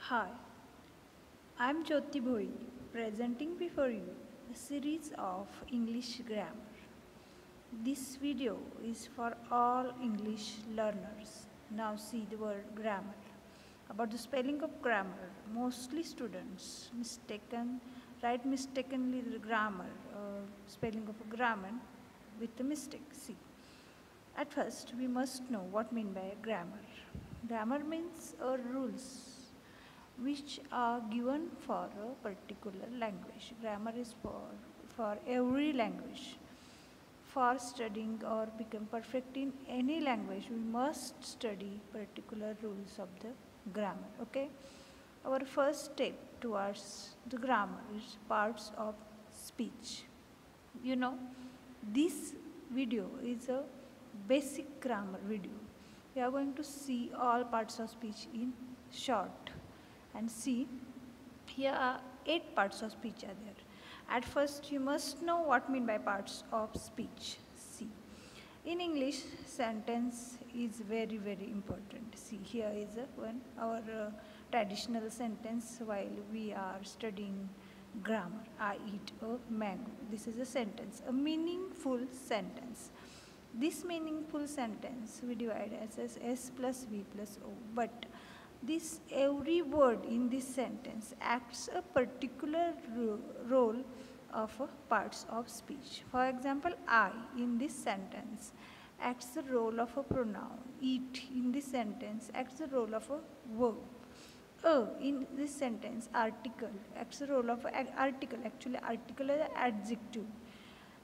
Hi, I'm Jyoti Bhoi, presenting before you a series of English grammar. This video is for all English learners. Now see the word grammar. About the spelling of grammar, mostly students write mistakenly the grammar, spelling of a grammar with a mistake. See, at first we must know what mean by grammar. Grammar means rules which are given for a particular language. Grammar is for every language. For studying or become perfect in any language, we must study particular rules of the grammar. Okay? Our first step towards the grammar is parts of speech. You know, this video is a basic grammar video. We are going to see all parts of speech in short and see here are 8 parts of speech are there. At first you must know what mean by parts of speech. See, in English sentence is very important. See, here is one our traditional sentence while we are studying grammar. I eat a mango. This is a sentence, a meaningful sentence. This meaningful sentence we divide as S plus V plus O, but this every word in this sentence acts a particular role of parts of speech. For example, I in this sentence acts the role of a pronoun. Eat in this sentence acts the role of a verb. In this sentence, article acts the role of an article. Actually, article is an adjective.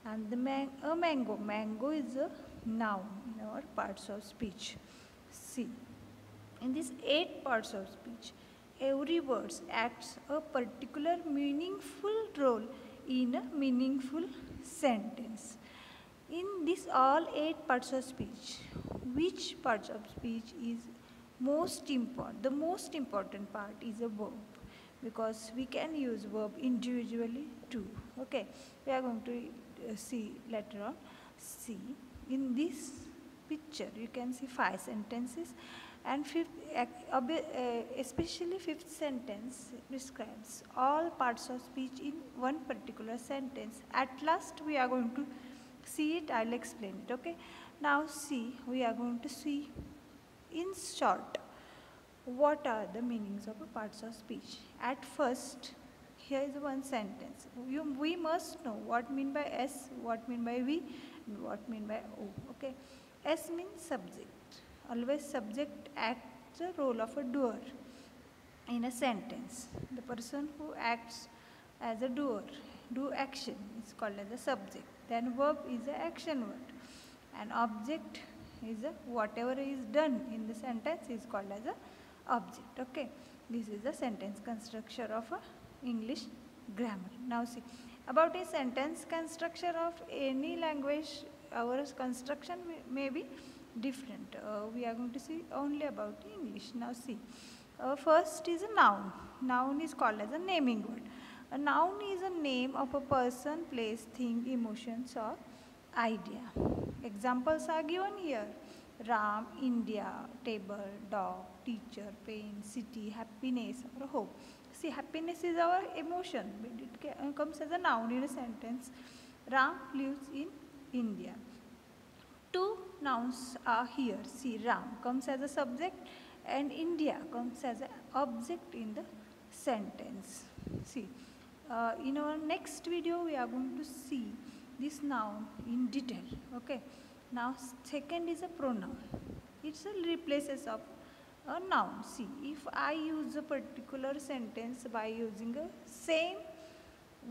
And the mango is a noun in our parts of speech. See, in these 8 parts of speech, every word acts a particular meaningful role in a meaningful sentence. In these all 8 parts of speech, which parts of speech is most important? The most important part is a verb, because we can use verb individually too. Okay, we are going to see later on. See, in this picture you can see 5 sentences, and especially fifth sentence describes all parts of speech in one particular sentence. At last we are going to see it. I'll explain it. Okay, now see, we are going to see in short what are the meanings of parts of speech. At first, here is one sentence. We must know what mean by S, what mean by V, and what mean by O. Okay, S means subject. Always subject acts the role of a doer in a sentence. The person who acts as a doer, do action, is called as a subject. Then verb is a action word, and object is whatever is done in the sentence is called as a object. Okay, this is the sentence construction of English grammar. Now see, about a sentence construction of any language, our construction may be different. We are going to see only about English. Now see, first is a noun. Noun is called as a naming word. A noun is a name of a person, place, thing, emotions or idea. Examples are given here. Ram, India, table, dog, teacher, pain, city, happiness or hope. See, happiness is our emotion. It comes as a noun in a sentence. Ram lives in India. Two nouns are here. See, Ram comes as a subject and India comes as an object in the sentence. See, in our next video we are going to see this noun in detail. Okay. Now second is a pronoun. It's a replaces of a noun. See, if I use a particular sentence by using a same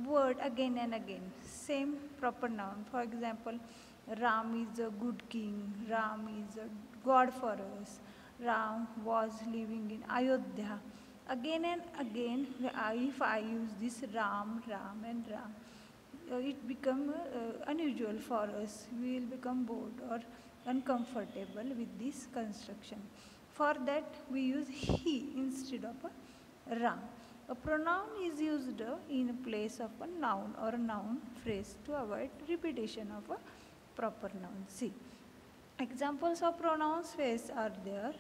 word again and again, same proper noun. For example, Ram is a good king, Ram is a God for us, Ram was living in Ayodhya. Again and again, if I use this Ram, Ram and Ram, it become unusual for us. We will become bored or uncomfortable with this construction. For that, we use he instead of a Ram. A pronoun is used in place of a noun or a noun phrase to avoid repetition of a proper noun. See, examples of pronouns phrase are there.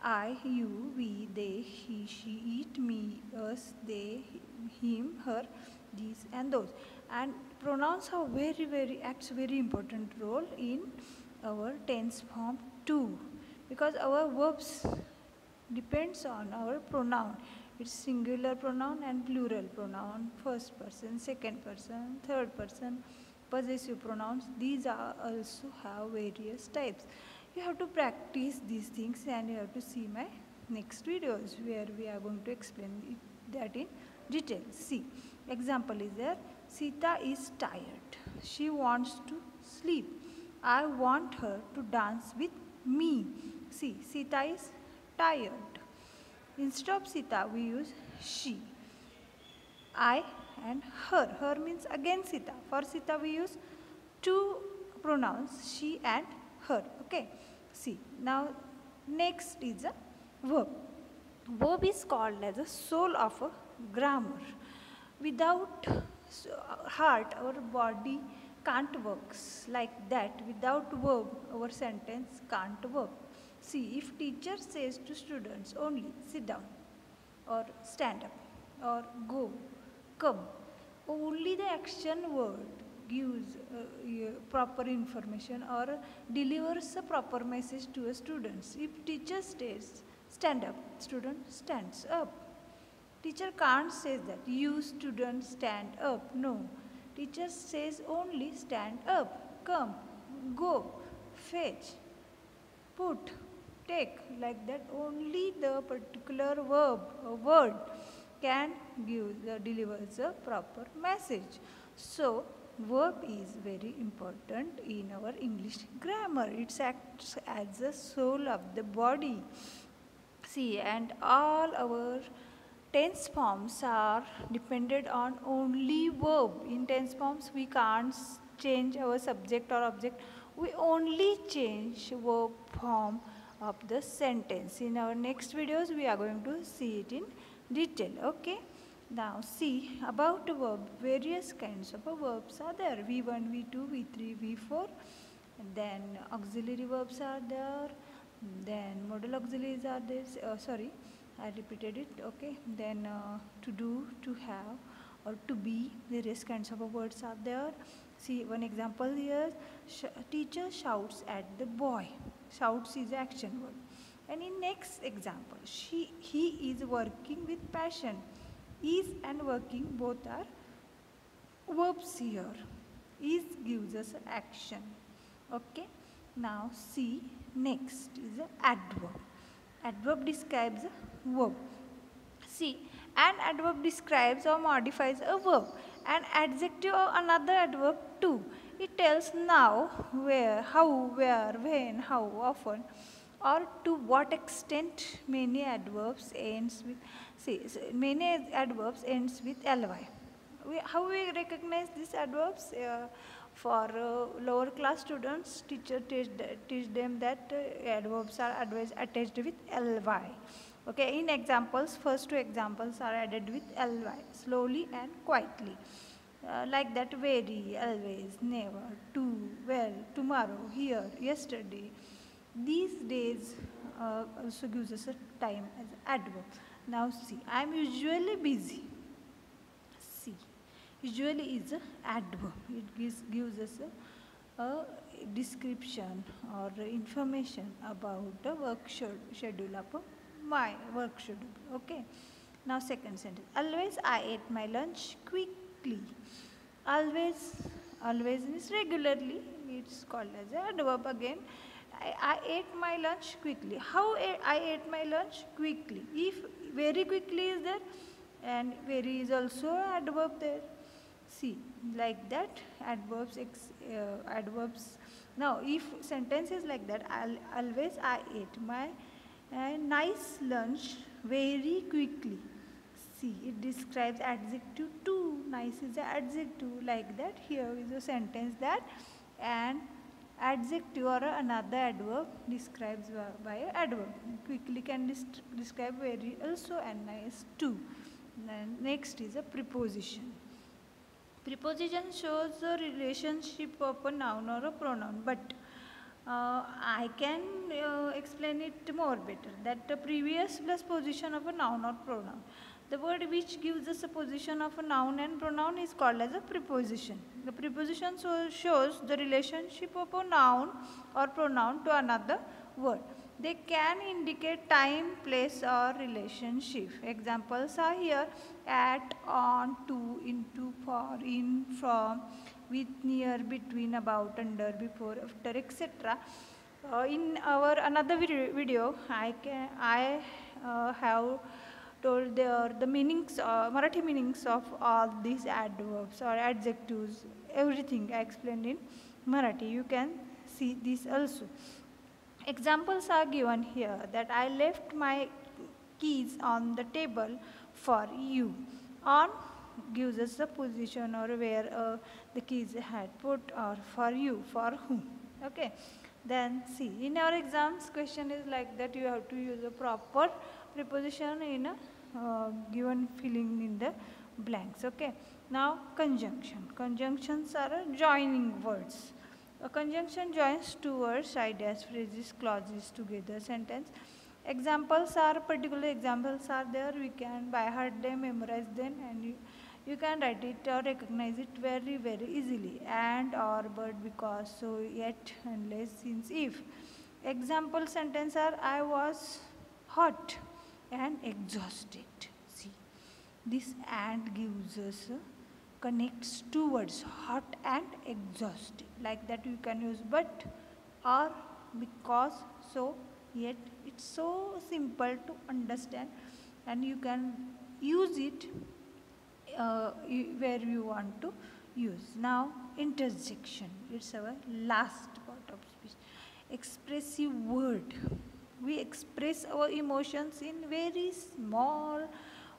I, you, we, they, he, she, it, me, us, they, him, her, these and those. And pronouns have acts very important role in our tense form too, because our verbs depends on our pronoun. It's singular pronoun and plural pronoun, first person, second person, third person, possessive pronouns. These are also have various types. You have to practice these things, and you have to see my next videos where we are going to explain that in detail. See, example is there. Sita is tired. She wants to sleep. I want her to dance with me. See, Sita is tired. Instead of Sita, we use she. I and her. Her means again Sita. For Sita, we use two pronouns, she and her. Okay. See, now next is a verb. Verb is called as the soul of a grammar. Without heart, our body can't work. Like that, without verb, our sentence can't work. See, if teacher says to students only sit down or stand up or go, come, only the action word gives proper information or delivers a proper message to a student. If teacher says stand up, student stands up. Teacher can't say that you student stand up. No. Teacher says only stand up, come, go, fetch, put, take, like that. Only the particular verb or word can delivers a proper message. So verb is very important in our English grammar. It acts as the soul of the body. See, and all our tense forms are dependent on only verb. In tense forms, we can't change our subject or object. We only change verb form of the sentence. In our next videos, we are going to see it in detail. Okay. Now see about verb. Various kinds of verbs are there. V1, V2, V3, V4. And then auxiliary verbs are there. Then modal auxiliaries are there. I repeated it. Okay. Then to do, to have, or to be. Various kinds of words are there. See one example here. Teacher shouts at the boy. Shouts is action word. And in next example, he is working with passion. Is and working both are verbs here. Is gives us action. Okay. Now see next is an adverb. Adverb describes a verb. See, an adverb describes or modifies a verb. An adjective or another adverb too. It tells now, where, how, where, when, how, often, or to what extent. Many adverbs ends with ly. How we recognize these adverbs? For lower class students, teacher teach them that adverbs are always attached with ly. Okay, in examples, first two examples are added with ly, slowly and quietly. Like that, very, always, never, to, well, tomorrow, here, yesterday. These days also gives us a time as adverb. Now see, I am usually busy. See, usually is a adverb. It gives us a description or information about the work schedule of my work schedule. Okay. Now second sentence. Always I ate my lunch quickly. Always means regularly. It's called as an adverb again. I ate my lunch quickly. How I ate my lunch quickly? If very quickly is there, and very is also adverb there. See, like that, adverbs. Now, if sentence is like that, always I ate my nice lunch very quickly. See, it describes adjective too. Nice is an adjective, like that. Here is a sentence that an adjective or another adverb describes by an adverb. Quickly can describe very also, and nice too. And next is a preposition. Preposition shows the relationship of a noun or a pronoun, but I can explain it more better. That the previous plus position of a noun or pronoun. The word which gives us a position of a noun and pronoun is called as a preposition. The preposition shows the relationship of a noun or pronoun to another word. They can indicate time, place or relationship. Examples are here: at, on, to, into, for, in, from, with, near, between, about, under, before, after, etc. In our another video, I have told the meanings, Marathi meanings of all these adverbs or adjectives. Everything I explained in Marathi. You can see this also. Examples are given here, that I left my keys on the table for you. On gives us the position or where the keys had put, or for you, for whom. Okay. Then see, in our exams question is like that, you have to use a proper preposition in a given filling in the blanks. Okay. Now conjunction. Conjunctions are joining words. A conjunction joins two words, ideas, phrases, clauses together, sentence. Examples are, particular examples are there. We can by heart them, memorize them, and you can write it or recognize it very, very easily. And, or, but, because, so, yet, unless, since, if. Example sentence are, I was hot and exhausted. See, this and gives us connects two words, hot and exhausted. Like that you can use but, or, because, so, yet. It's so simple to understand, and you can use it where you want to use. Now interjection, it's our last part of speech. Expressive word. We express our emotions in very small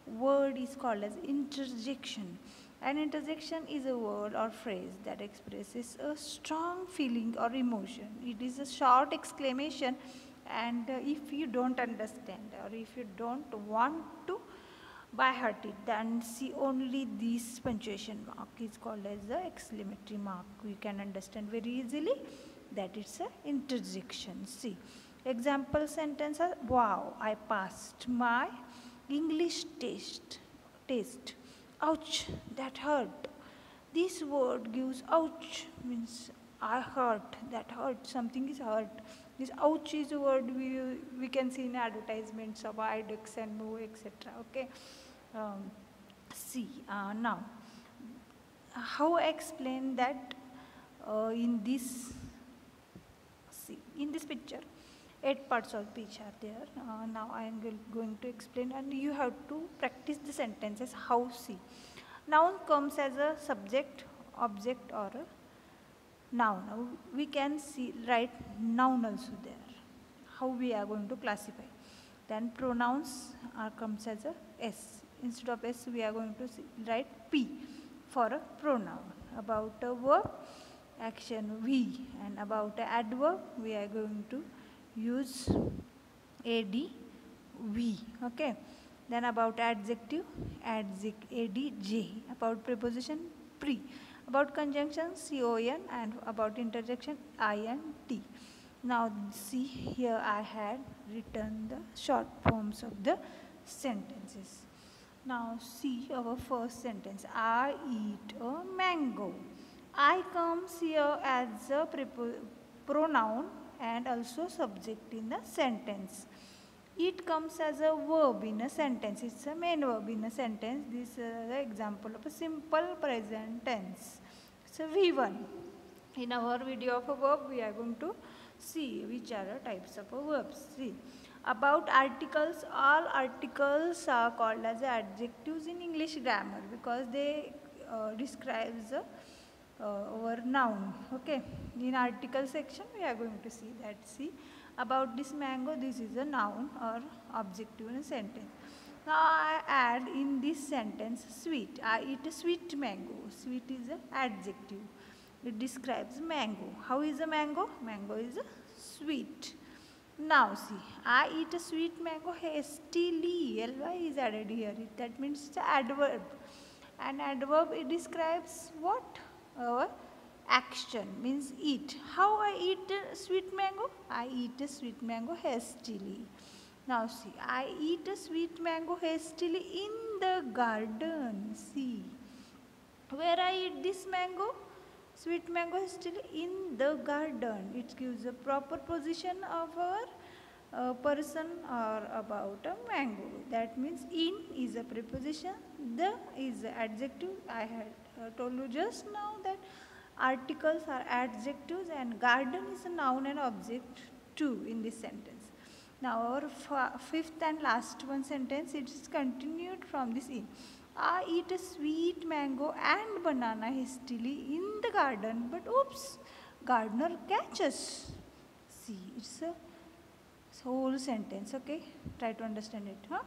word is called as interjection. An interjection is a word or phrase that expresses a strong feeling or emotion. It is a short exclamation, and if you don't understand or if you don't want to by heart it, then see only this punctuation mark is called as the exclamatory mark. We can understand very easily that it's an interjection. See, example sentence are, wow, I passed my English test. Ouch, that hurt. This word gives ouch, means I hurt, that hurt, something is hurt. This ouch is a word we can see in advertisements of Idex and Move, etc. Okay. See, now, how I explain that in this, see, in this picture, 8 parts of speech are there. Now I am going to explain, and you have to practice the sentences how. See, noun comes as a subject, object or a noun. Now we can see write noun also there. How we are going to classify. Then pronouns comes as a S. Instead of S we are going to write P for a pronoun. About a verb, action V, and about a adverb we are going to use ADV. Okay. Then about adjective, ADJ. About preposition, pre. About conjunction, CON, and about interjection, INT. Now see, here I had written the short forms of the sentences. Now see our first sentence. I eat a mango. I comes here as a pronoun and also subject in a sentence. It comes as a verb in a sentence. It's a main verb in a sentence. This is the example of a simple present tense. So V1. In our video of a verb, we are going to see which are the types of verbs. See, about articles, all articles are called as adjectives in English grammar because they describes our noun. Okay, in article section we are going to see that. See, about this mango, this is a noun or objective in a sentence. Now I add in this sentence sweet. I eat a sweet mango. Sweet is an adjective. It describes mango. How is a mango? Mango is a sweet. Now see, I eat a sweet mango hastily. Ly is added here. That means it's an adverb. An adverb, it describes what? Our Action means eat. How I eat a sweet mango? I eat a sweet mango hastily. Now see, I eat a sweet mango hastily in the garden. See, where I eat this mango? Sweet mango hastily in the garden. It gives a proper position of our person or about a mango. That means in is a preposition, the is a adjective. I had told you just now that articles are adjectives and garden is a noun and object too in this sentence. Now our fifth and last one sentence, it is continued from this in. I eat a sweet mango and banana hastily in the garden, but oops, gardener catches. See, it's a whole sentence, okay? Try to understand it. Huh?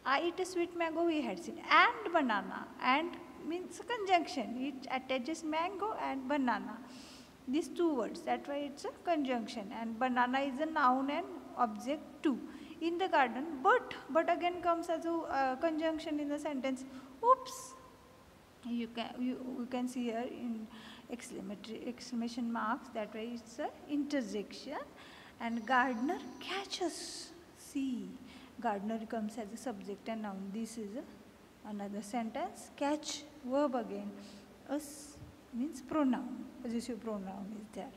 I eat a sweet mango, we had seen, and banana, and means a conjunction. It attaches mango and banana. These two words, that's why it's a conjunction. And banana is a noun and object too. In the garden, but again comes as a conjunction in the sentence. Oops! You can see here in exclamation marks, that way it's a interjection. And gardener catches. See, gardener comes as a subject and noun. This is another sentence. Catch, verb again. Us means pronoun, possessive pronoun is there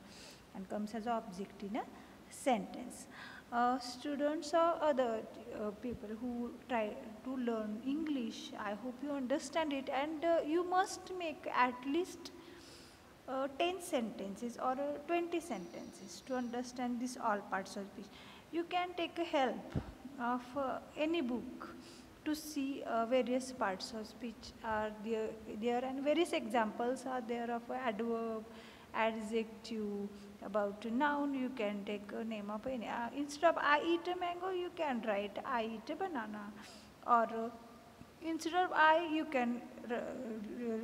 and comes as object in a sentence. Students or other people who try to learn English, I hope you understand it, and you must make at least 10 sentences or 20 sentences to understand this all parts of speech. You can take a help of any book to see various parts of speech are there and various examples are there of adverb, adjective, about a noun. You can take a name of any. Instead of I eat a mango, you can write I eat a banana, or instead of I, you can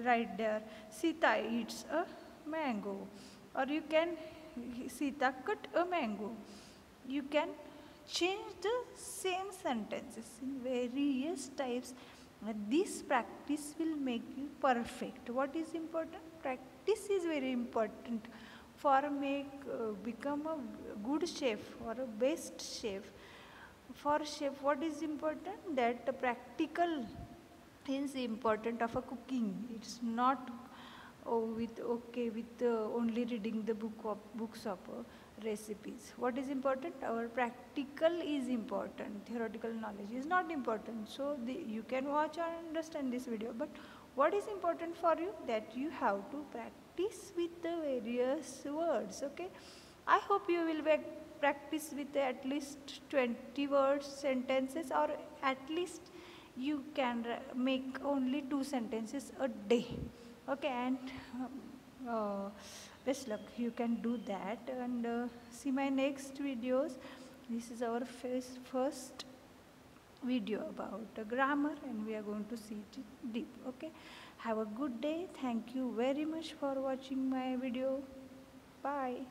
write there Sita eats a mango, or you can Sita cut a mango. You can change the same sentences in various types. This practice will make you perfect. What is important? Practice is very important for become a good chef or a best chef. For chef, what is important? That the practical is important of a cooking. It's not with only reading the books of recipes. What is important? Our practical is important. Theoretical knowledge is not important. So you can watch or understand this video, but what is important for you? That you have to practice with the various words. Okay, I hope you will practice with at least 20 words, sentences, or at least you can make only 2 sentences a day. Okay, and best luck. You can do that, and see my next videos. This is our first video about grammar, and we are going to see it deep. Okay, have a good day. Thank you very much for watching my video. Bye.